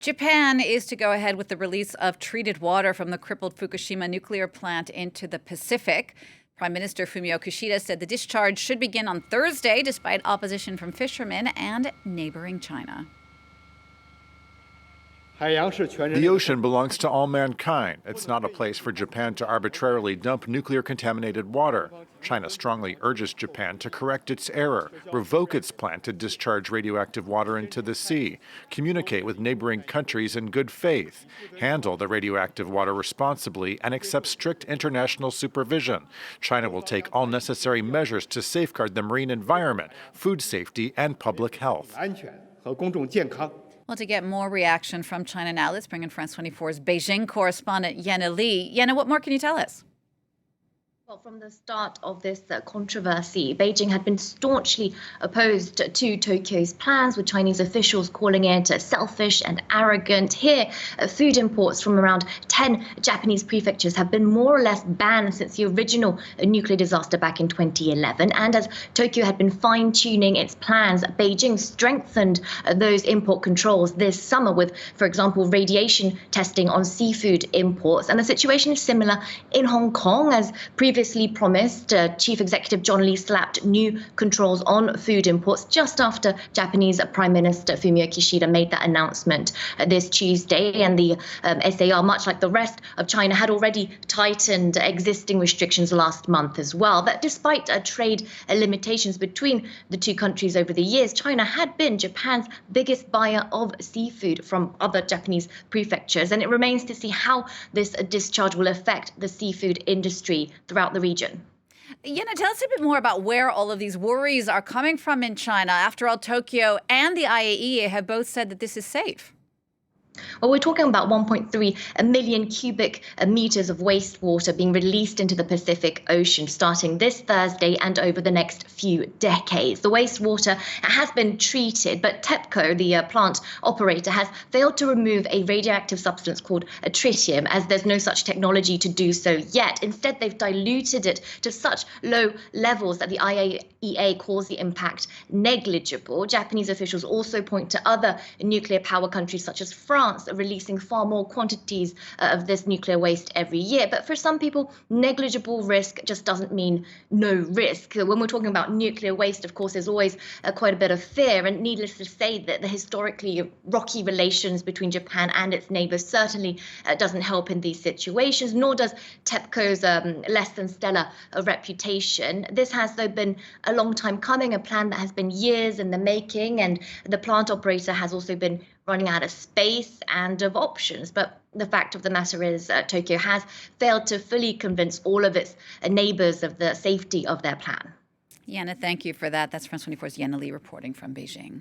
Japan is to go ahead with the release of treated water from the crippled Fukushima nuclear plant into the Pacific. Prime Minister Fumio Kishida said the discharge should begin on Thursday, despite opposition from fishermen and neighboring China. The ocean belongs to all mankind. It's not a place for Japan to arbitrarily dump nuclear-contaminated water. China strongly urges Japan to correct its error, revoke its plan to discharge radioactive water into the sea, communicate with neighboring countries in good faith, handle the radioactive water responsibly, and accept strict international supervision. China will take all necessary measures to safeguard the marine environment, food safety, and public health. Well, to get more reaction from China now, let's bring in France 24's Beijing correspondent Yena Lee. Yena, what more can you tell us? Well, from the start of this controversy, Beijing had been staunchly opposed to Tokyo's plans, with Chinese officials calling it selfish and arrogant. Here, food imports from around 10 Japanese prefectures have been more or less banned since the original nuclear disaster back in 2011. And as Tokyo had been fine-tuning its plans, Beijing strengthened those import controls this summer with, for example, radiation testing on seafood imports. And the situation is similar in Hong Kong, as previously promised, Chief Executive Yena Lee slapped new controls on food imports just after Japanese Prime Minister Fumio Kishida made that announcement this Tuesday. And the SAR, much like the rest of China, had already tightened existing restrictions last month as well. That despite trade limitations between the two countries over the years, China had been Japan's biggest buyer of seafood from other Japanese prefectures. And it remains to see how this discharge will affect the seafood industry throughout the region. Yena, tell us a bit more about where all of these worries are coming from in China. After all, Tokyo and the IAEA have both said that this is safe. Well, we're talking about 1.3 million cubic meters of wastewater being released into the Pacific Ocean starting this Thursday and over the next few decades. The wastewater has been treated, but TEPCO, the plant operator, has failed to remove a radioactive substance called tritium, as there's no such technology to do so yet. Instead, they've diluted it to such low levels that the IAEA calls the impact negligible. Japanese officials also point to other nuclear power countries such as France releasing far more quantities of this nuclear waste every year. But for some people, negligible risk just doesn't mean no risk. When we're talking about nuclear waste, of course, there's always quite a bit of fear. And needless to say that the historically rocky relations between Japan and its neighbors certainly doesn't help in these situations, nor does TEPCO's less than stellar reputation. This has, though, been a long time coming, a plan that has been years in the making, and the plant operator has also been running out of space and of options. But the fact of the matter is Tokyo has failed to fully convince all of its neighbors of the safety of their plan. Yena, thank you for that. That's France 24's Yena Lee reporting from Beijing.